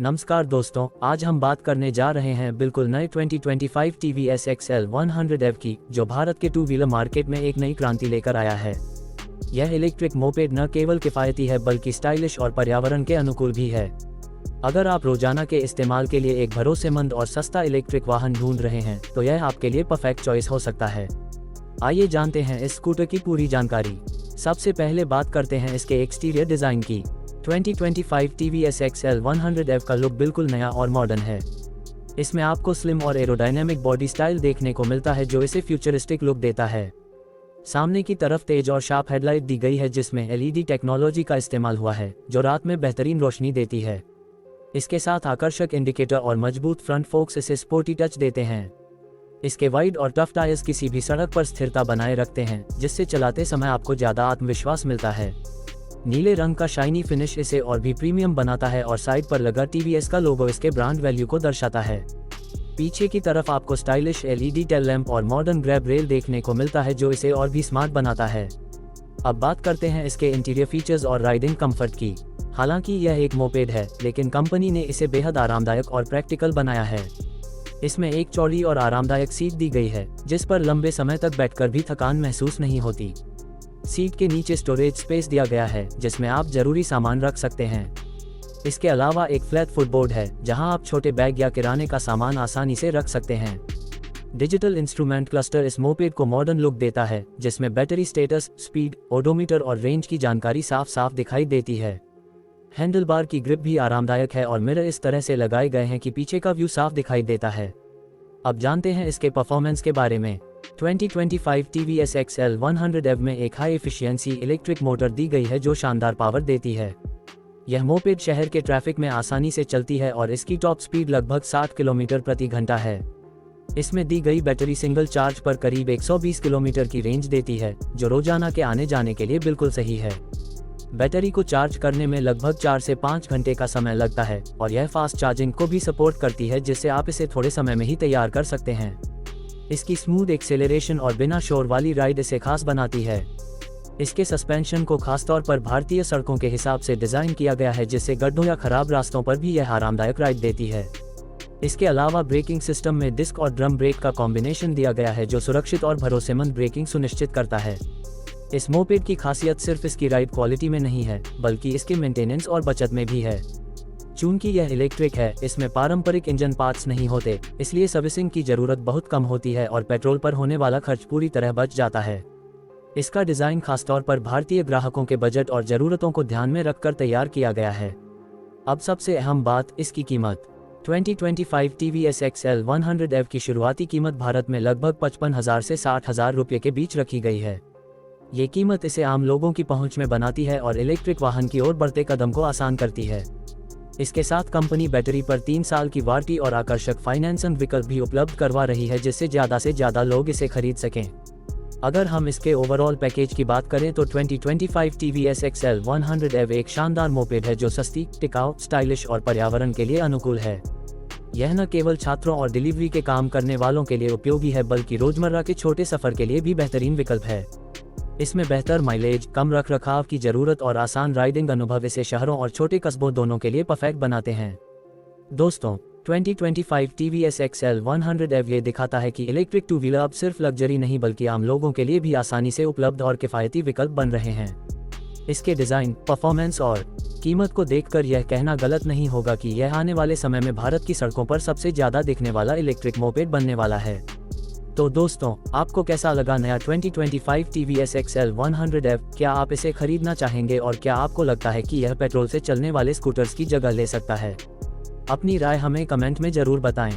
नमस्कार दोस्तों, आज हम बात करने जा रहे हैं बिल्कुल नए 2025 TVS XL 100F की, जो भारत के टू व्हीलर मार्केट में एक नई क्रांति लेकर आया है। यह इलेक्ट्रिक मोपेड न केवल किफ़ायती है बल्कि स्टाइलिश और पर्यावरण के अनुकूल भी है। अगर आप रोजाना के इस्तेमाल के लिए एक भरोसेमंद और सस्ता इलेक्ट्रिक वाहन ढूंढ रहे हैं तो यह आपके लिए परफेक्ट चॉइस हो सकता है। आइए जानते हैं इस स्कूटर की पूरी जानकारी। सबसे पहले बात करते हैं इसके एक्सटीरियर डिज़ाइन की। 2025 TVS XL 100F का लुक बिल्कुल नया और मॉडर्न है। इसमें आपको स्लिम और एरोडायनेमिक बॉडी स्टाइल देखने को मिलता है जो इसे फ्यूचरिस्टिक लुक देता है। सामने की तरफ तेज और शार्प हेडलाइट दी गई है जिसमें LED टेक्नोलॉजी का इस्तेमाल हुआ है जो रात में बेहतरीन रोशनी देती है। इसके साथ आकर्षक इंडिकेटर और मजबूत फ्रंट फोक्स इसे स्पोर्टी टच देते हैं। इसके वाइड और टफ टायर्स किसी भी सड़क पर स्थिरता बनाए रखते हैं जिससे चलाते समय आपको ज़्यादा आत्मविश्वास मिलता है। नीले रंग का शाइनी फिनिश इसे और भी प्रीमियम बनाता है और साइड पर लगा TVS का लोगो इसके ब्रांड वैल्यू को दर्शाता है। पीछे की तरफ आपको स्टाइलिश LED टेल लैंप और मॉडर्न ग्रैब रेल देखने को मिलता है जो इसे और भी स्मार्ट बनाता है। अब बात करते हैं इसके इंटीरियर फीचर्स और राइडिंग कंफर्ट की। हालांकि यह एक मोपेड है लेकिन कंपनी ने इसे बेहद आरामदायक और प्रैक्टिकल बनाया है। इसमें एक चौड़ी और आरामदायक सीट दी गई है जिस पर लंबे समय तक बैठकर भी थकान महसूस नहीं होती। सीट के नीचे स्टोरेज स्पेस दिया गया है जिसमें आप जरूरी सामान रख सकते हैं। इसके अलावा एक फ्लैट फुटबोर्ड है जहां आप छोटे बैग या किराने का सामान आसानी से रख सकते हैं। डिजिटल इंस्ट्रूमेंट क्लस्टर इस मोपेड को मॉडर्न लुक देता है जिसमें बैटरी स्टेटस, स्पीड, ओडोमीटर और रेंज की जानकारी साफ साफ दिखाई देती है। हैंडल बार की ग्रिप भी आरामदायक है और मिरर इस तरह से लगाए गए हैं कि पीछे का व्यू साफ दिखाई देता है। अब जानते हैं इसके परफॉर्मेंस के बारे में। 2025 TVS XL 100F में एक हाई एफिशिएंसी इलेक्ट्रिक मोटर दी गई है जो शानदार पावर देती है। यह मोपेड शहर के ट्रैफिक में आसानी से चलती है और इसकी टॉप स्पीड लगभग 60 किलोमीटर प्रति घंटा है। इसमें दी गई बैटरी सिंगल चार्ज पर करीब 120 किलोमीटर की रेंज देती है जो रोजाना के आने जाने के लिए बिल्कुल सही है। बैटरी को चार्ज करने में लगभग 4 से 5 घंटे का समय लगता है और यह फास्ट चार्जिंग को भी सपोर्ट करती है जिससे आप इसे थोड़े समय में ही तैयार कर सकते हैं। इसकी स्मूथ एक्सेलरेशन और बिना शोर वाली राइड इसे खास बनाती है। इसके सस्पेंशन को खासतौर पर भारतीय सड़कों के हिसाब से डिज़ाइन किया गया है जिससे गड्ढों या खराब रास्तों पर भी यह आरामदायक राइड देती है। इसके अलावा ब्रेकिंग सिस्टम में डिस्क और ड्रम ब्रेक का कॉम्बिनेशन दिया गया है जो सुरक्षित और भरोसेमंद ब्रेकिंग सुनिश्चित करता है। इस मोपेड की खासियत सिर्फ इसकी राइड क्वालिटी में नहीं है बल्कि इसके मेंटेनेंस और बचत में भी है। चूंकि यह इलेक्ट्रिक है, इसमें पारंपरिक इंजन पार्ट्स नहीं होते, इसलिए सर्विसिंग की जरूरत बहुत कम होती है और पेट्रोल पर होने वाला खर्च पूरी तरह बच जाता है। इसका डिज़ाइन खासतौर पर भारतीय ग्राहकों के बजट और ज़रूरतों को ध्यान में रखकर तैयार किया गया है। अब सबसे अहम बात, इसकी कीमत। 2025 TVS XL 100F की शुरुआती कीमत भारत में लगभग 55,000 से 60,000 रुपये के बीच रखी गई है। ये कीमत इसे आम लोगों की पहुंच में बनाती है और इलेक्ट्रिक वाहन की ओर बढ़ते कदम को आसान करती है। इसके साथ कंपनी बैटरी पर 3 साल की वारंटी और आकर्षक फाइनेंसिंग विकल्प भी उपलब्ध करवा रही है जिससे ज़्यादा से ज़्यादा लोग इसे खरीद सकें। अगर हम इसके ओवरऑल पैकेज की बात करें तो 2025 TVS XL 100F एक शानदार मोपेड है जो सस्ती, टिकाऊ, स्टाइलिश और पर्यावरण के लिए अनुकूल है। यह न केवल छात्रों और डिलीवरी के काम करने वालों के लिए उपयोगी है बल्कि रोजमर्रा के छोटे सफर के लिए भी बेहतरीन विकल्प है। इसमें बेहतर माइलेज, कम रखरखाव की जरूरत और आसान राइडिंग अनुभव इसे शहरों और छोटे कस्बों दोनों के लिए परफेक्ट बनाते हैं। दोस्तों, 2025 TVS XL 100F ये दिखाता है कि इलेक्ट्रिक टू व्हीलर अब सिर्फ लग्जरी नहीं बल्कि आम लोगों के लिए भी आसानी से उपलब्ध और किफ़ायती विकल्प बन रहे हैं। इसके डिज़ाइन, परफॉर्मेंस और कीमत को देखकर यह कहना गलत नहीं होगा कि यह आने वाले समय में भारत की सड़कों पर सबसे ज़्यादा दिखने वाला इलेक्ट्रिक मोपेड बनने वाला है। तो दोस्तों, आपको कैसा लगा नया 2025 TVS XL 100F? क्या आप इसे खरीदना चाहेंगे और क्या आपको लगता है कि यह पेट्रोल से चलने वाले स्कूटर्स की जगह ले सकता है? अपनी राय हमें कमेंट में जरूर बताएं।